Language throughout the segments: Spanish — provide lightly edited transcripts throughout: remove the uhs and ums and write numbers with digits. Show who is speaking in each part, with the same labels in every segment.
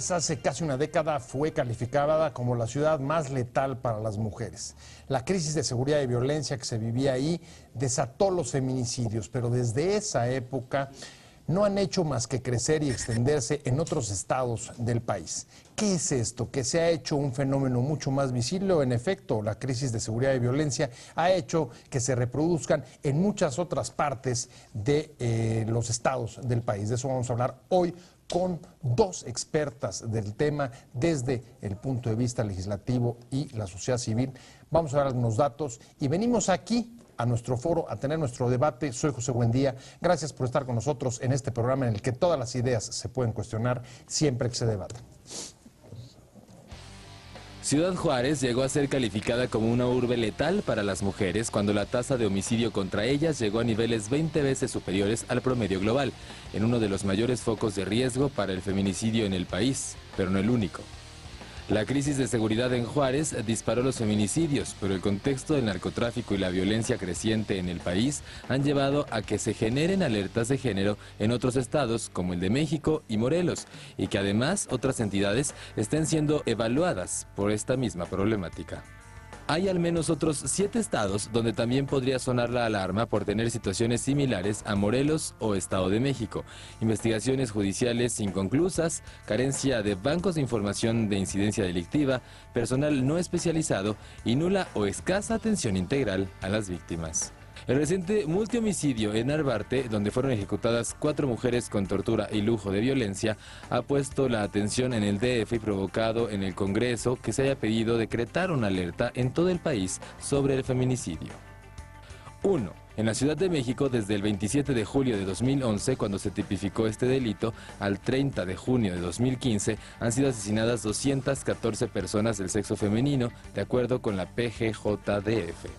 Speaker 1: Juárez hace casi una década fue calificada como la ciudad más letal para las mujeres. La crisis de seguridad y violencia que se vivía ahí desató los feminicidios, pero desde esa época no han hecho más que crecer y extenderse en otros estados del país. ¿Qué es esto? ¿Que se ha hecho un fenómeno mucho más visible? En efecto, la crisis de seguridad y violencia ha hecho que se reproduzcan en muchas otras partes de los estados del país. De eso vamos a hablar hoy con dos expertas del tema desde el punto de vista legislativo y la sociedad civil. Vamos a ver algunos datos y venimos aquí a nuestro foro a tener nuestro debate. Soy José Buendía. Gracias por estar con nosotros en este programa en el que todas las ideas se pueden cuestionar siempre que se debatan.
Speaker 2: Ciudad Juárez llegó a ser calificada como una urbe letal para las mujeres cuando la tasa de homicidio contra ellas llegó a niveles 20 veces superiores al promedio global, en uno de los mayores focos de riesgo para el feminicidio en el país, pero no el único. La crisis de seguridad en Juárez disparó los feminicidios, pero el contexto del narcotráfico y la violencia creciente en el país han llevado a que se generen alertas de género en otros estados como el de México y Morelos, y que además otras entidades estén siendo evaluadas por esta misma problemática. Hay al menos otros 7 estados donde también podría sonar la alarma por tener situaciones similares a Morelos o Estado de México. Investigaciones judiciales inconclusas, carencia de bancos de información de incidencia delictiva, personal no especializado y nula o escasa atención integral a las víctimas. El reciente multihomicidio en Narvarte, donde fueron ejecutadas 4 mujeres con tortura y lujo de violencia, ha puesto la atención en el DF y provocado en el Congreso que se haya pedido decretar una alerta en todo el país sobre el feminicidio. 1. En la Ciudad de México, desde el 27 de julio de 2011, cuando se tipificó este delito, al 30 de junio de 2015, han sido asesinadas 214 personas del sexo femenino, de acuerdo con la PGJDF.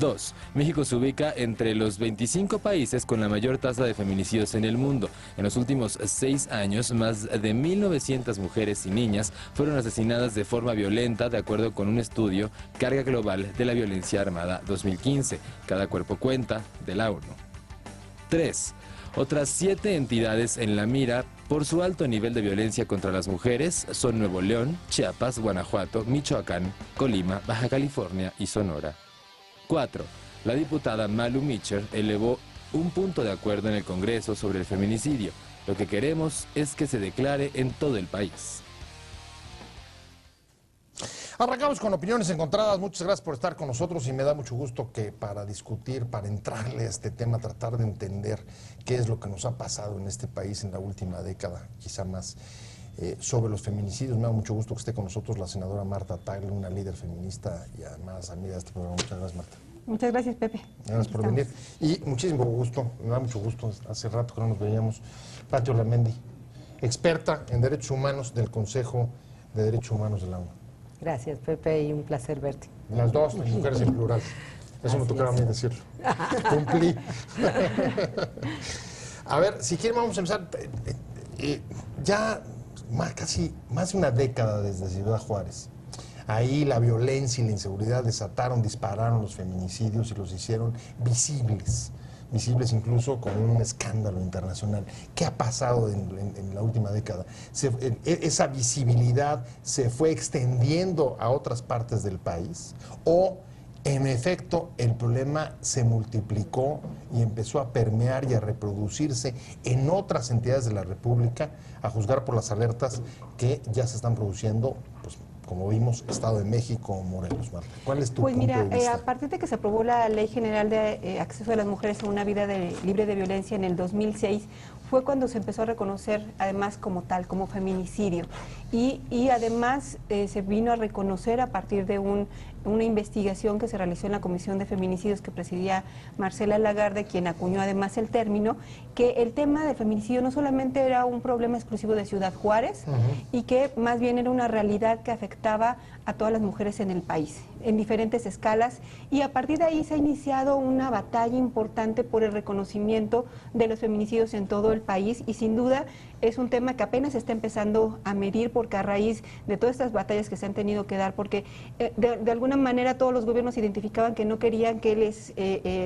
Speaker 2: 2. México se ubica entre los 25 países con la mayor tasa de feminicidios en el mundo. En los últimos 6 años, más de 1.900 mujeres y niñas fueron asesinadas de forma violenta, de acuerdo con un estudio Carga Global de la Violencia Armada 2015. Cada cuerpo cuenta, de la ONU. 3. Otras 7 entidades en la mira por su alto nivel de violencia contra las mujeres son Nuevo León, Chiapas, Guanajuato, Michoacán, Colima, Baja California y Sonora. 4. La diputada Malu Mitchell elevó un punto de acuerdo en el Congreso sobre el feminicidio. Lo que queremos es que se declare en todo el país.
Speaker 1: Arrancamos con opiniones encontradas. Muchas gracias por estar con nosotros y me da mucho gusto que para discutir, para entrarle a este tema, tratar de entender qué es lo que nos ha pasado en este país en la última década, quizá más, sobre los feminicidios. Me da mucho gusto que esté con nosotros la senadora Marta Tagle, una líder feminista y además amiga de este programa. Muchas gracias, Marta.
Speaker 3: Muchas gracias, Pepe.
Speaker 1: Gracias por venir. Y muchísimo gusto, me da mucho gusto, hace rato que no nos veíamos, Pati Olamendi, experta en derechos humanos del Consejo de Derechos Humanos de la ONU.
Speaker 4: Gracias, Pepe, y un placer verte.
Speaker 1: Las dos, mujeres en plural. Eso me tocaba a mí decirlo. Cumplí. A ver, si quieren vamos a empezar. Ya casi más de una década desde Ciudad Juárez. Ahí la violencia y la inseguridad dispararon los feminicidios y los hicieron visibles incluso con un escándalo internacional. ¿Qué ha pasado en la última década? ¿Esa visibilidad se fue extendiendo a otras partes del país? ¿O, en efecto, el problema se multiplicó y empezó a permear y a reproducirse en otras entidades de la República, a juzgar por las alertas que ya se están produciendo, pues, como vimos, Estado de México, Morelos? Marta, ¿cuál es tu punto de vista?
Speaker 3: A partir de que se aprobó la Ley General de Acceso de las Mujeres a una vida libre de violencia en el 2006, fue cuando se empezó a reconocer además como tal, como feminicidio. Y además se vino a reconocer a partir de una investigación que se realizó en la Comisión de Feminicidios que presidía Marcela Lagarde, quien acuñó además el término, que el tema de feminicidio no solamente era un problema exclusivo de Ciudad Juárez, y que más bien era una realidad que afectaba a todas las mujeres en el país, en diferentes escalas, y a partir de ahí se ha iniciado una batalla importante por el reconocimiento de los feminicidios en todo el país, y sin duda es un tema que apenas se está empezando a medir, porque a raíz de todas estas batallas que se han tenido que dar, porque de alguna alguna manera todos los gobiernos identificaban que no querían que les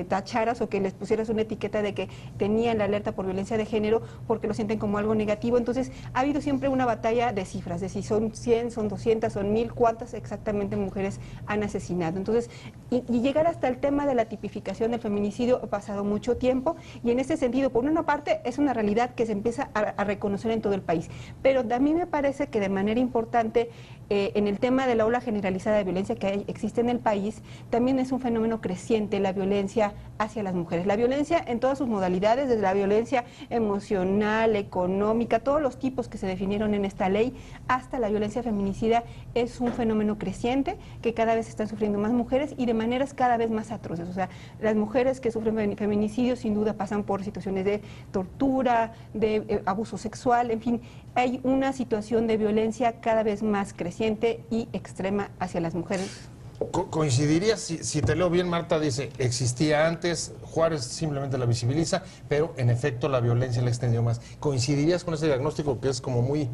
Speaker 3: tacharas o que les pusieras una etiqueta de que tenían la alerta por violencia de género porque lo sienten como algo negativo. Entonces ha habido siempre una batalla de cifras, de si son 100, son 200, son 1000, cuántas exactamente mujeres han asesinado. Entonces, y llegar hasta el tema de la tipificación del feminicidio ha pasado mucho tiempo, y en ese sentido, por una parte, es una realidad que se empieza a reconocer en todo el país, pero también me parece que de manera importante, en el tema de la ola generalizada de violencia que existe en el país, también es un fenómeno creciente la violencia hacia las mujeres. La violencia en todas sus modalidades, desde la violencia emocional, económica, todos los tipos que se definieron en esta ley, hasta la violencia feminicida, es un fenómeno creciente que cada vez están sufriendo más mujeres y de maneras cada vez más atroces. O sea, las mujeres que sufren feminicidio sin duda pasan por situaciones de tortura, de abuso sexual, en fin, hay una situación de violencia cada vez más creciente y extrema hacia las mujeres.
Speaker 1: ¿Coincidirías, si te leo bien, Marta dice, existía antes, Juárez simplemente la visibiliza, pero en efecto la violencia la extendió más? ¿Coincidirías con ese diagnóstico que es como muy,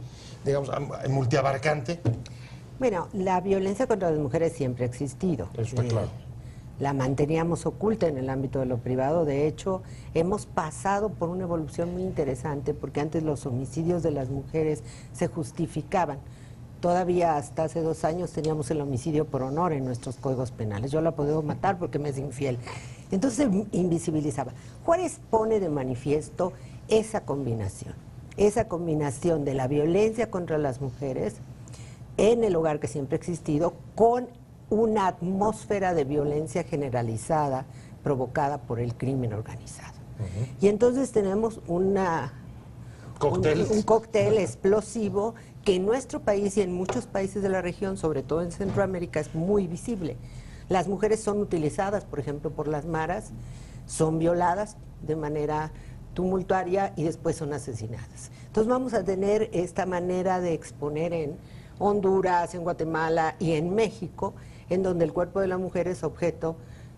Speaker 1: digamos, multiabarcante?
Speaker 4: Bueno, la violencia contra las mujeres siempre ha existido.
Speaker 1: Eso está claro.
Speaker 4: La manteníamos oculta en el ámbito de lo privado. De hecho, hemos pasado por una evolución muy interesante, porque antes los homicidios de las mujeres se justificaban. Todavía hasta hace 2 años teníamos el homicidio por honor en nuestros códigos penales. Yo la puedo matar porque me es infiel. Entonces se invisibilizaba. Juárez pone de manifiesto esa combinación de la violencia contra las mujeres en el hogar, que siempre ha existido, con una atmósfera de violencia generalizada provocada por el crimen organizado. Y entonces tenemos un cóctel explosivo que en nuestro país y en muchos países de la región, sobre todo en Centroamérica, es muy visible. Las mujeres son utilizadas, por ejemplo, por las maras, son violadas de manera tumultuaria y después son asesinadas. Entonces vamos a tener esta manera de exponer en Honduras, en Guatemala y en México, en donde el cuerpo de la mujer es objeto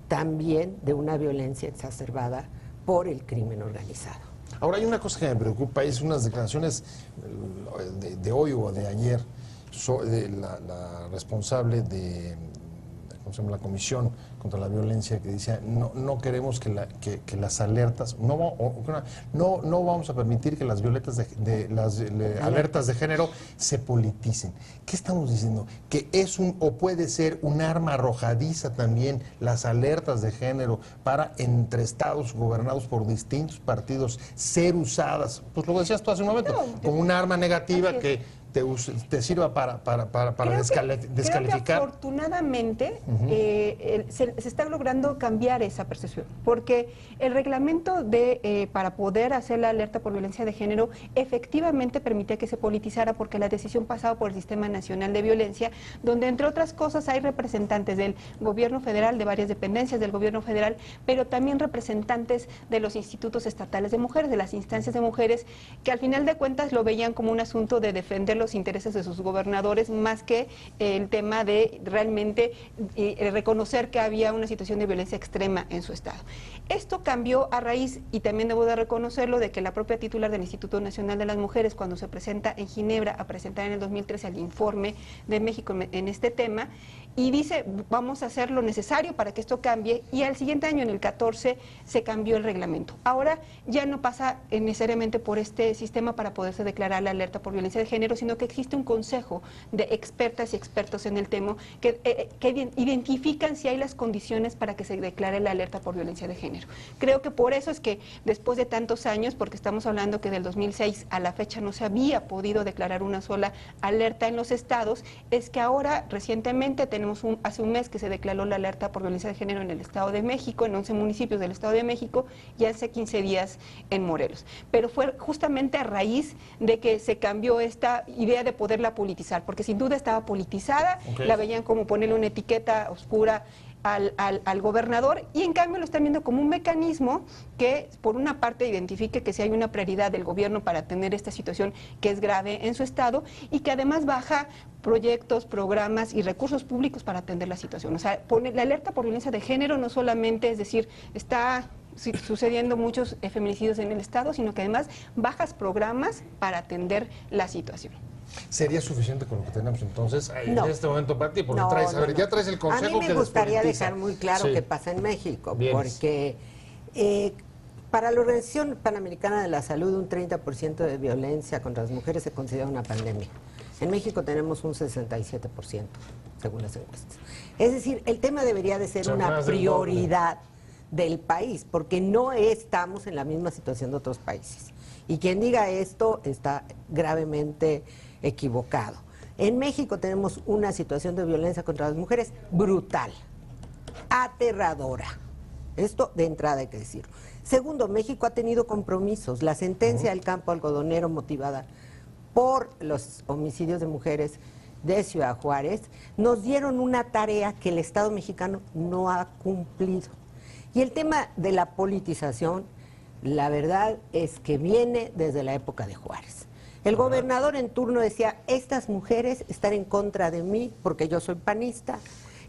Speaker 4: también de una violencia exacerbada por el crimen organizado.
Speaker 1: Ahora hay una cosa que me preocupa, es unas declaraciones de hoy o de ayer de la responsable de la Comisión contra la Violencia, que decía no queremos que las alertas, no vamos a permitir que las alertas de género se politicen. ¿Qué estamos diciendo? Que es o puede ser un arma arrojadiza también las alertas de género para entre estados gobernados por distintos partidos ser usadas, pues lo decías tú hace un momento, como un arma negativa que te sirva para descalificar.
Speaker 3: Creo que afortunadamente se está logrando cambiar esa percepción, porque el reglamento para poder hacer la alerta por violencia de género efectivamente permitía que se politizara, porque la decisión pasaba por el Sistema Nacional de Violencia, donde entre otras cosas hay representantes del gobierno federal, de varias dependencias del gobierno federal, pero también representantes de los institutos estatales de mujeres, de las instancias de mujeres, que al final de cuentas lo veían como un asunto de defender los intereses de sus gobernadores, más que el tema de realmente reconocer que había una situación de violencia extrema en su estado. Esto cambió a raíz, y también debo de reconocerlo, de que la propia titular del Instituto Nacional de las Mujeres, cuando se presenta en Ginebra a presentar en el 2013 el informe de México en este tema, y dice, vamos a hacer lo necesario para que esto cambie, y al siguiente año, en el 14, se cambió el reglamento. Ahora ya no pasa necesariamente por este sistema para poderse declarar la alerta por violencia de género, sino que existe un consejo de expertas y expertos en el tema que identifican si hay las condiciones para que se declare la alerta por violencia de género. Creo que por eso es que después de tantos años, porque estamos hablando que del 2006 a la fecha no se había podido declarar una sola alerta en los estados, es que ahora recientemente tenemos hace un mes que se declaró la alerta por violencia de género en el Estado de México, en 11 municipios del Estado de México, y hace 15 días en Morelos. Pero fue justamente a raíz de que se cambió esta idea de poderla politizar, porque sin duda estaba politizada, la veían como ponerle una etiqueta oscura al gobernador, y en cambio lo están viendo como un mecanismo que por una parte identifique que si hay una prioridad del gobierno para atender esta situación que es grave en su estado, y que además baja proyectos, programas y recursos públicos para atender la situación. O sea, la alerta por violencia de género no solamente es decir, está sucediendo muchos feminicidios en el estado, sino que además bajas programas para atender la situación.
Speaker 1: ¿Sería suficiente con lo que tenemos entonces
Speaker 4: No.
Speaker 1: en este momento para ti? Porque
Speaker 4: No,
Speaker 1: traes, a
Speaker 4: no,
Speaker 1: ver,
Speaker 4: no.
Speaker 1: ya traes el consejo
Speaker 4: A mí
Speaker 1: que
Speaker 4: me gustaría
Speaker 1: despolitiza.
Speaker 4: dejar muy claro
Speaker 1: Sí.
Speaker 4: qué pasa en México,
Speaker 1: Vienes.
Speaker 4: porque para la Organización Panamericana de la Salud un 30% de violencia contra las mujeres se considera una pandemia. En México tenemos un 67%, según las encuestas. Es decir, el tema debería de ser
Speaker 1: O sea,
Speaker 4: una
Speaker 1: más del
Speaker 4: prioridad del país, porque no estamos en la misma situación de otros países. Y quien diga esto está gravemente equivocado. En México tenemos una situación de violencia contra las mujeres brutal, aterradora. Esto de entrada hay que decirlo. Segundo, México ha tenido compromisos. La sentencia del campo algodonero motivada por los homicidios de mujeres de Ciudad Juárez nos dieron una tarea que el Estado mexicano no ha cumplido. Y el tema de la politización, la verdad es que viene desde la época de Juárez. El gobernador en turno decía, estas mujeres están en contra de mí porque yo soy panista.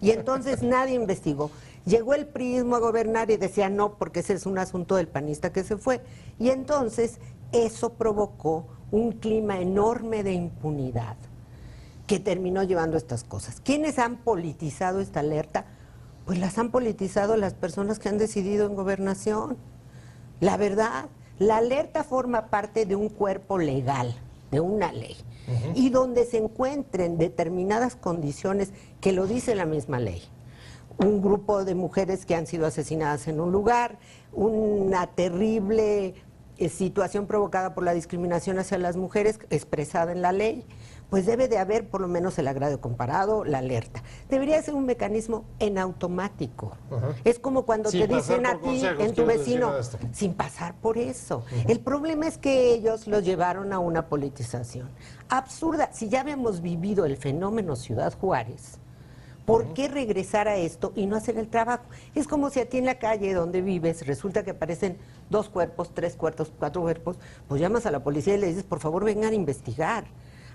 Speaker 4: Y entonces nadie investigó. Llegó el priismo a gobernar y decía no, porque ese es un asunto del panista que se fue. Y entonces eso provocó un clima enorme de impunidad que terminó llevando estas cosas. ¿Quiénes han politizado esta alerta? Pues las han politizado las personas que han decidido en gobernación. La verdad, la alerta forma parte de un cuerpo legal, de una ley, y donde se encuentren determinadas condiciones que lo dice la misma ley. Un grupo de mujeres que han sido asesinadas en un lugar, una terrible situación provocada por la discriminación hacia las mujeres expresada en la ley, pues debe de haber por lo menos el agravio comparado, la alerta. Debería ser un mecanismo en automático. Es como cuando
Speaker 1: Sin
Speaker 4: te dicen
Speaker 1: pasar
Speaker 4: a
Speaker 1: por
Speaker 4: ti,
Speaker 1: consejos,
Speaker 4: en tu
Speaker 1: quieres decir
Speaker 4: vecino,
Speaker 1: de esto.
Speaker 4: sin pasar por eso. El problema es que ellos los llevaron a una politización absurda. Si ya habíamos vivido el fenómeno Ciudad Juárez, ¿por qué regresar a esto y no hacer el trabajo? Es como si a ti en la calle donde vives resulta que aparecen 2 cuerpos, 3 cuerpos, 4 cuerpos, pues llamas a la policía y le dices, por favor, vengan a investigar.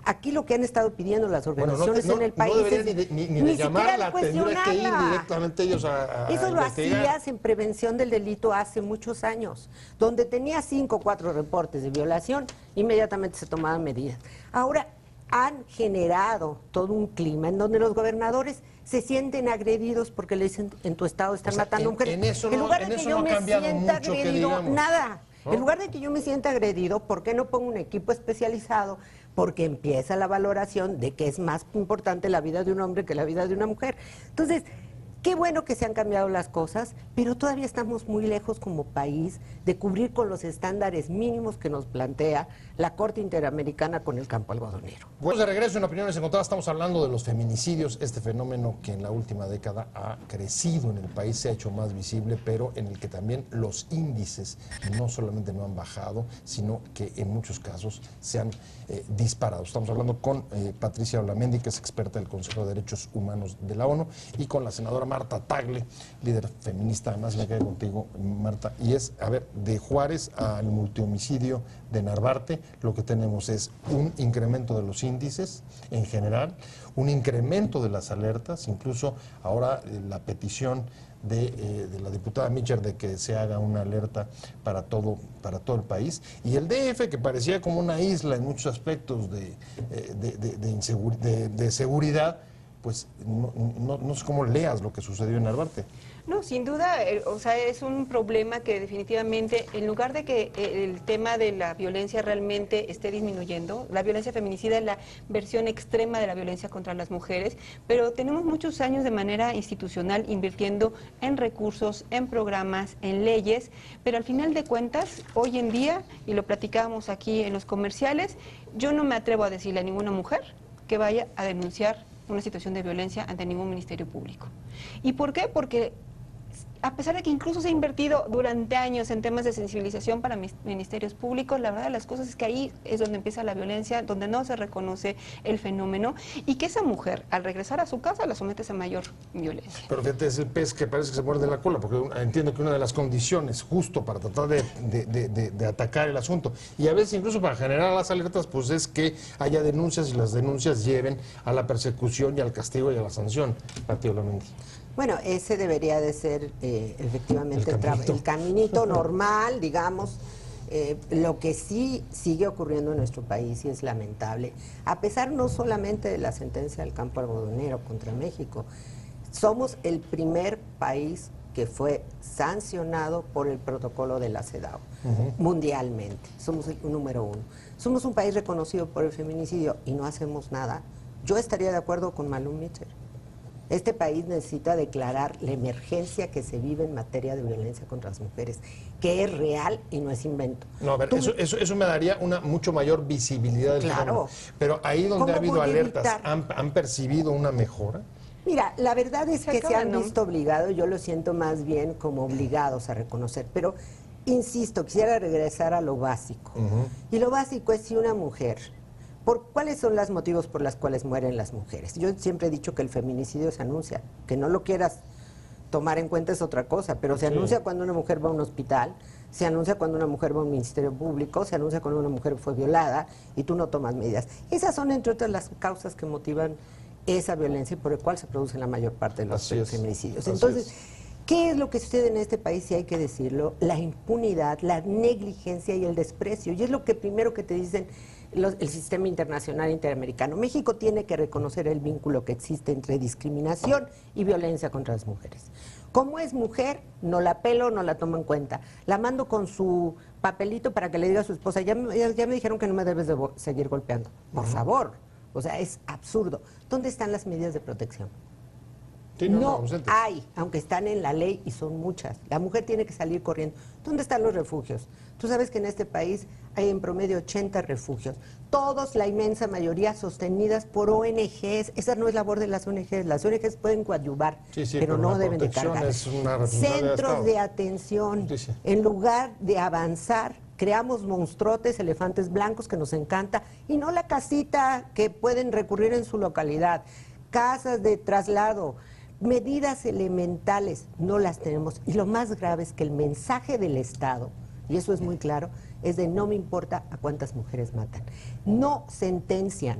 Speaker 4: Aquí lo que han estado pidiendo las organizaciones en el país
Speaker 1: no debería
Speaker 4: es
Speaker 1: ni de llamarla, tendría que ir
Speaker 4: cuestionarla.
Speaker 1: directamente ellos a
Speaker 4: Eso lo
Speaker 1: investigar.
Speaker 4: hacías en prevención del delito hace muchos años, donde tenía 5 o 4 reportes de violación, inmediatamente se tomaban medidas. Ahora han generado todo un clima en donde los gobernadores se sienten agredidos porque le dicen en tu estado están
Speaker 1: O sea,
Speaker 4: matando mujeres.
Speaker 1: en eso no-
Speaker 4: lugar de
Speaker 1: en
Speaker 4: que
Speaker 1: eso
Speaker 4: yo
Speaker 1: no ha
Speaker 4: me
Speaker 1: cambiado
Speaker 4: sienta
Speaker 1: mucho, que
Speaker 4: agredido,
Speaker 1: digamos,
Speaker 4: nada.
Speaker 1: ¿no?
Speaker 4: En lugar de que yo me sienta agredido, ¿por qué no pongo un equipo especializado? Porque empieza la valoración de que es más importante la vida de un hombre que la vida de una mujer. Entonces, qué bueno que se han cambiado las cosas, pero todavía estamos muy lejos como país de cubrir con los estándares mínimos que nos plantea la Corte Interamericana con el campo algodonero.
Speaker 1: Bueno, de regreso en Opiniones Encontradas estamos hablando de los feminicidios, este fenómeno que en la última década ha crecido en el país, se ha hecho más visible, pero en el que también los índices no solamente no han bajado, sino que en muchos casos se han disparado. Estamos hablando con Patricia Olamendi, que es experta del Consejo de Derechos Humanos de la ONU, y con la senadora Marta Tagle, líder feminista. Además me quedé contigo, Marta, y es, a ver, de Juárez al multihomicidio de Narvarte, lo que tenemos es un incremento de los índices en general, un incremento de las alertas, incluso ahora la petición de la diputada Micher de que se haga una alerta para todo el país, y el DF, que parecía como una isla en muchos aspectos de seguridad, pues no sé cómo leas lo que sucedió en Narvarte.
Speaker 3: No, sin duda, o sea, es un problema que definitivamente, en lugar de que el tema de la violencia realmente esté disminuyendo, la violencia feminicida es la versión extrema de la violencia contra las mujeres, pero tenemos muchos años de manera institucional invirtiendo en recursos, en programas, en leyes, pero al final de cuentas, hoy en día, y lo platicábamos aquí en los comerciales, yo no me atrevo a decirle a ninguna mujer que vaya a denunciar una situación de violencia ante ningún ministerio público. ¿Y por qué? Porque a pesar de que incluso se ha invertido durante años en temas de sensibilización para ministerios públicos, la verdad de las cosas es que ahí es donde empieza la violencia, donde no se reconoce el fenómeno, y que esa mujer, al regresar a su casa, la sometes a mayor violencia.
Speaker 1: Pero fíjate, es el pez que parece que se muerde la cola, porque entiendo que una de las condiciones justo para tratar de atacar el asunto, y a veces incluso para generar las alertas, pues es que haya denuncias y las denuncias lleven a la persecución y al castigo y a la sanción. Pati Olamendi.
Speaker 4: Bueno, ese debería de ser efectivamente
Speaker 1: El caminito.
Speaker 4: el caminito normal, digamos, Lo que sí sigue ocurriendo en nuestro país y es lamentable, a pesar no solamente de la sentencia del campo algodonero contra México, somos el primer país que fue sancionado por el protocolo de la CEDAW, mundialmente. Somos el número 1. Somos un país reconocido por el feminicidio y no hacemos nada. Yo estaría de acuerdo con Malum Mitchell. Este país necesita declarar la emergencia que se vive en materia de violencia contra las mujeres, que es real y no es invento.
Speaker 1: No, a ver, eso me daría una mucho mayor visibilidad del
Speaker 4: Claro.
Speaker 1: fenómeno. Pero ahí donde ha
Speaker 4: ¿Cómo
Speaker 1: habido
Speaker 4: voy a
Speaker 1: alertas,
Speaker 4: evitar?
Speaker 1: ¿han percibido una mejora?
Speaker 4: Mira, la verdad es que se
Speaker 3: acaba,
Speaker 4: han
Speaker 3: ¿no?
Speaker 4: visto obligados, yo lo siento más bien como obligados a reconocer, pero insisto, quisiera regresar a lo básico. Y lo básico es si una mujer, ¿cuáles son los motivos por los cuales mueren las mujeres? Yo siempre he dicho que el feminicidio se anuncia, que no lo quieras tomar en cuenta es otra cosa, pero se anuncia cuando una mujer va a un hospital, se anuncia cuando una mujer va a un ministerio público, se anuncia cuando una mujer fue violada y tú no tomas medidas. Esas son, entre otras, las causas que motivan esa violencia y por el cual se producen la mayor parte de los feminicidios. Entonces, ¿qué es lo que sucede en este país? Si hay que decirlo, la impunidad, la negligencia y el desprecio. Y es lo que primero que te dicen el sistema internacional interamericano. México tiene que reconocer el vínculo que existe entre discriminación y violencia contra las mujeres. Como es mujer, no la pelo, no la tomo en cuenta. La mando con su papelito para que le diga a su esposa, ya me dijeron que no me debes de seguir golpeando. Por favor. O sea, es absurdo. ¿Dónde están las medidas de protección?
Speaker 1: Sí,
Speaker 4: no hay, aunque están en la ley y son muchas. La mujer tiene que salir corriendo. ¿Dónde están los refugios? Tú sabes que en este país hay en promedio 80 refugios. Todos, la inmensa mayoría, sostenidas por ONGs. Esa no es labor de las ONGs. Las ONGs pueden coadyuvar, pero no deben de cargar. Centros de atención. En lugar de avanzar, creamos monstruotes, elefantes blancos que nos encanta, y no la casita que pueden recurrir en su localidad. Casas de traslado, medidas elementales, no las tenemos. Y lo más grave es que el mensaje del Estado, y eso es muy claro, es de no me importa a cuántas mujeres matan. No sentencian.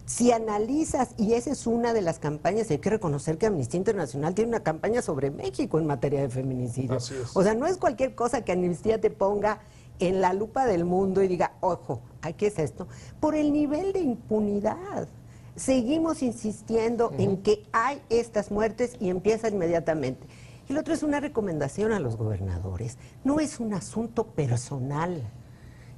Speaker 4: Si analizas, y esa es una de las campañas, hay que reconocer que Amnistía Internacional tiene una campaña sobre México en materia de feminicidio. O sea, no es cualquier cosa que Amnistía te ponga en la lupa del mundo y diga, ojo, ¿qué es esto? Por el nivel de impunidad. Seguimos insistiendo en que hay estas muertes y empieza inmediatamente. Y lo otro es una recomendación a los gobernadores. No es un asunto personal.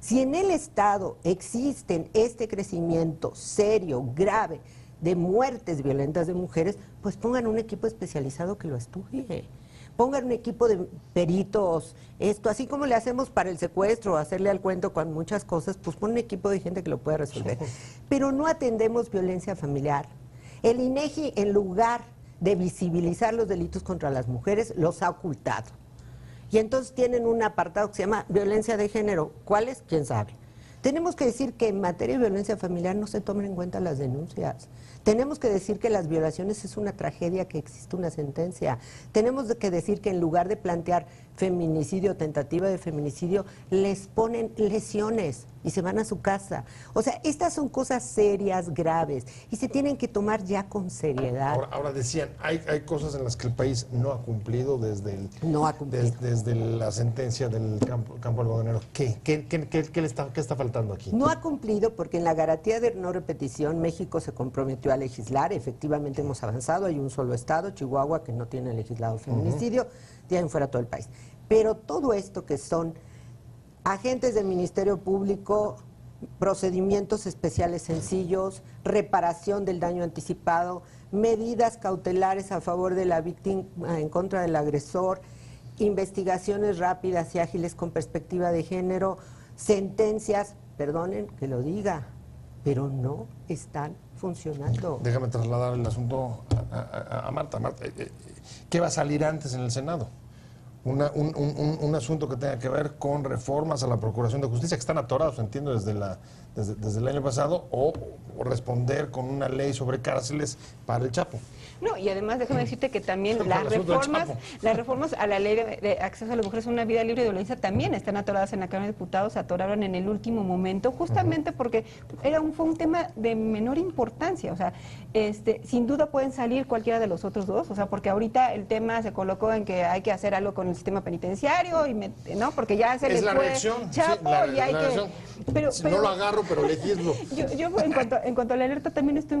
Speaker 4: Si en el Estado existen este crecimiento serio, grave, de muertes violentas de mujeres, pues pongan un equipo especializado que lo estudie. Pongan un equipo de peritos, así como le hacemos para el secuestro, hacerle al cuento con muchas cosas, pues pon un equipo de gente que lo pueda resolver. Pero no atendemos violencia familiar. El INEGI, en lugar de visibilizar los delitos contra las mujeres, los ha ocultado. Y entonces tienen un apartado que se llama violencia de género. ¿Cuál es? ¿Quién sabe? Tenemos que decir que en materia de violencia familiar no se toman en cuenta las denuncias. Tenemos que decir que las violaciones es una tragedia, que existe una sentencia. Tenemos que decir que en lugar de plantear feminicidio, tentativa de feminicidio, les ponen lesiones y se van a su casa. O sea, estas son cosas serias, graves, y se tienen que tomar ya con seriedad.
Speaker 1: Ahora decían, hay cosas en las que el país no ha cumplido desde la sentencia del campo algodonero. ¿Qué está faltando aquí?
Speaker 4: No ha cumplido porque en la garantía de no repetición México se comprometió a legislar. Efectivamente hemos avanzado, hay un solo estado, Chihuahua, que no tiene legislado feminicidio, de ahí en fuera todo el país. Pero todo esto que son agentes del Ministerio Público, procedimientos especiales sencillos, reparación del daño anticipado, medidas cautelares a favor de la víctima en contra del agresor, investigaciones rápidas y ágiles con perspectiva de género, sentencias, perdonen que lo diga, pero no están funcionando.
Speaker 1: Déjame trasladar el asunto a Marta. Marta, ¿qué va a salir antes en el Senado? Un asunto que tenga que ver con reformas a la Procuración de Justicia, que están atorados, entiendo, desde el año pasado, o responder con una ley sobre cárceles para el Chapo.
Speaker 3: No, y además déjame decirte que también las reformas a la ley de acceso a las mujeres a una vida libre de violencia también están atoradas en la Cámara de Diputados, se atoraron en el último momento, justamente porque fue un tema de menor importancia. O sea, sin duda pueden salir cualquiera de los otros dos, o sea, porque ahorita el tema se colocó en que hay que hacer algo con el sistema penitenciario, ¿no? Porque ya se
Speaker 1: Es
Speaker 3: le
Speaker 1: la
Speaker 3: fue
Speaker 1: reacción,
Speaker 3: Chapo
Speaker 1: sí,
Speaker 3: y hay
Speaker 1: la
Speaker 3: que...
Speaker 1: reacción. Si no lo agarro, pero legislo.
Speaker 3: Yo en cuanto a la alerta también estoy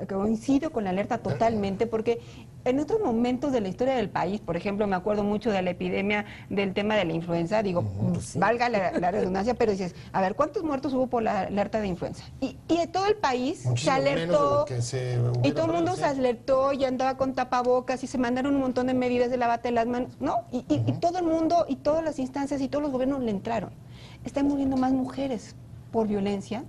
Speaker 3: coincido con la alerta totalmente, porque en otros momentos de la historia del país, por ejemplo, me acuerdo mucho de la epidemia del tema de la influenza, digo, valga la redundancia, pero dices, a ver, ¿cuántos muertos hubo por la alerta de influenza? Y todo el país
Speaker 1: Muchísimo
Speaker 3: se
Speaker 1: menos de
Speaker 3: alertó,
Speaker 1: lo que se hubiera
Speaker 3: y todo el mundo se
Speaker 1: parecido.
Speaker 3: alertó y andaba con tapabocas y se mandaron un montón de medidas de lavate las manos, ¿no? Y todo el mundo y todas las instancias y todos los gobiernos le entraron. Están muriendo más mujeres por violencia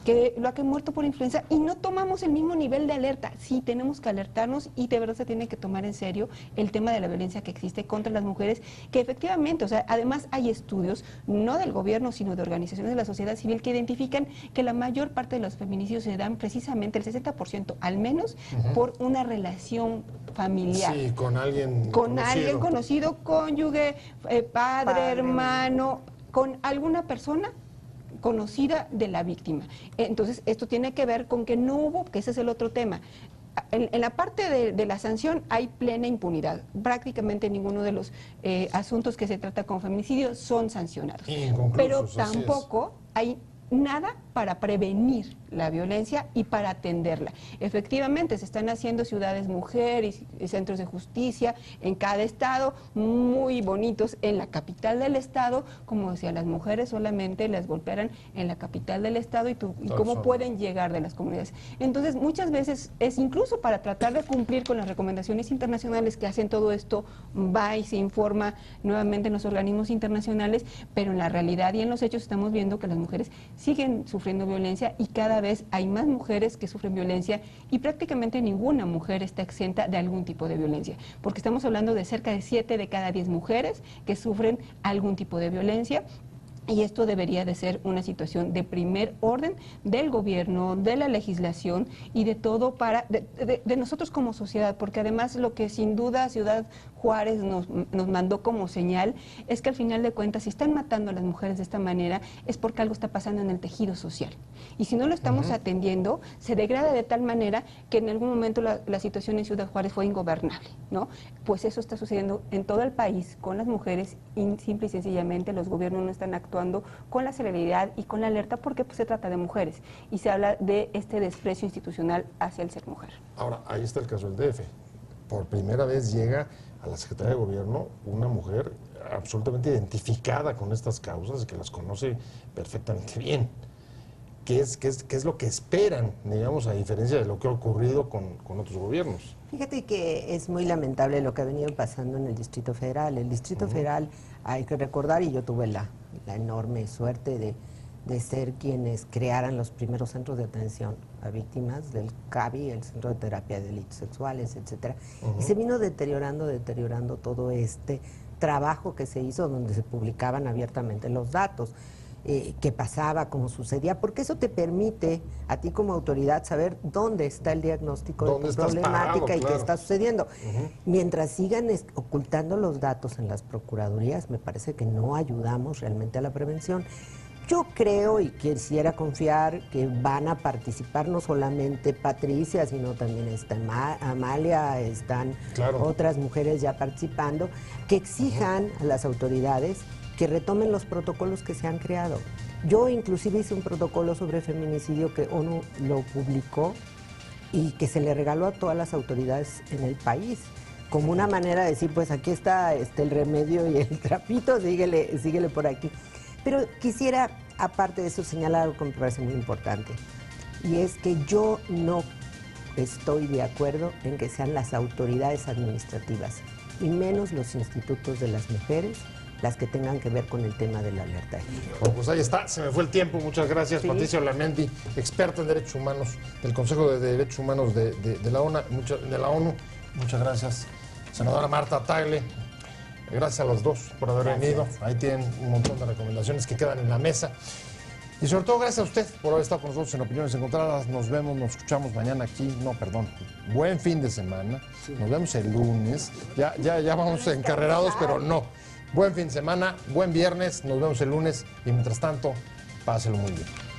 Speaker 3: que lo que han muerto por influenza y no tomamos el mismo nivel de alerta. Sí, tenemos que alertarnos y de verdad se tiene que tomar en serio el tema de la violencia que existe contra las mujeres, que efectivamente, o sea, además hay estudios, no del gobierno, sino de organizaciones de la sociedad civil, que identifican que la mayor parte de los feminicidios se dan precisamente, el 60% al menos, por una relación familiar.
Speaker 1: Sí, con alguien
Speaker 3: Con
Speaker 1: conocido.
Speaker 3: alguien conocido, cónyuge, padre, hermano, con alguna persona conocida de la víctima. Entonces, esto tiene que ver con que no hubo, que ese es el otro tema. En la parte de la sanción hay plena impunidad. Prácticamente ninguno de los asuntos que se trata con feminicidio son sancionados. Pero
Speaker 1: Inconclusos, así es.
Speaker 3: tampoco hay nada para prevenir la violencia y para atenderla. Efectivamente, se están haciendo ciudades mujeres y centros de justicia en cada estado, muy bonitos. En la capital del estado, como decía, las mujeres solamente las golpearan en la capital del estado y cómo pueden llegar de las comunidades. Entonces, muchas veces es incluso para tratar de cumplir con las recomendaciones internacionales que hacen todo esto, va y se informa nuevamente en los organismos internacionales, pero en la realidad y en los hechos estamos viendo que las mujeres siguen sufriendo violencia y cada vez hay más mujeres que sufren violencia y prácticamente ninguna mujer está exenta de algún tipo de violencia, porque estamos hablando de cerca de 7 de cada 10 mujeres que sufren algún tipo de violencia. Y esto debería de ser una situación de primer orden del gobierno, de la legislación y de todo de nosotros como sociedad, porque además lo que sin duda Ciudad Juárez nos mandó como señal es que al final de cuentas, si están matando a las mujeres de esta manera, es porque algo está pasando en el tejido social. Y si no lo estamos atendiendo, se degrada de tal manera que en algún momento la situación en Ciudad Juárez fue ingobernable, ¿no? Pues eso está sucediendo en todo el país con las mujeres y simple y sencillamente los gobiernos no están actuando con la celeridad y con la alerta porque pues, se trata de mujeres y se habla de este desprecio institucional hacia el ser mujer.
Speaker 1: Ahora, ahí está el caso del DF. Por primera vez llega a la Secretaría de Gobierno una mujer absolutamente identificada con estas causas y que las conoce perfectamente bien. ¿Qué es lo que esperan, digamos, a diferencia de lo que ha ocurrido con otros gobiernos?
Speaker 4: Fíjate que es muy lamentable lo que ha venido pasando en el Distrito Federal. El Distrito Federal, hay que recordar, y yo tuve la enorme suerte de ser quienes crearan los primeros centros de atención a víctimas del CABI, el Centro de Terapia de Delitos Sexuales, etcétera. Y se vino deteriorando todo este trabajo que se hizo donde se publicaban abiertamente los datos. Qué pasaba, cómo sucedía, porque eso te permite a ti como autoridad saber dónde está el diagnóstico de tu problemática y qué está sucediendo. Mientras sigan ocultando los datos en las procuradurías, me parece que no ayudamos realmente a la prevención. Yo creo y quisiera confiar que van a participar no solamente Patricia, sino también está Amalia, están otras mujeres ya participando, que exijan a las autoridades que retomen los protocolos que se han creado. Yo inclusive hice un protocolo sobre feminicidio que ONU lo publicó y que se le regaló a todas las autoridades en el país, como una manera de decir, pues aquí está el remedio y el trapito, síguele por aquí. Pero quisiera, aparte de eso, señalar algo que me parece muy importante, y es que yo no estoy de acuerdo en que sean las autoridades administrativas, y menos los institutos de las mujeres, las que tengan que ver con el tema de la alerta.
Speaker 1: Bueno, pues ahí está, se me fue el tiempo. Muchas gracias, Patricia Olamendi, experta en Derechos Humanos del Consejo de Derechos Humanos de la ONU. Muchas gracias, senadora Marta Tagle. Gracias a los dos por haber venido. Ahí tienen un montón de recomendaciones que quedan en la mesa. Y sobre todo, gracias a usted por haber estado con nosotros en Opiniones Encontradas. Nos vemos, nos escuchamos mañana aquí. Buen fin de semana. Nos vemos el lunes. Ya vamos encarrerados, pero no. Buen fin de semana, buen viernes, nos vemos el lunes y mientras tanto, páselo muy bien.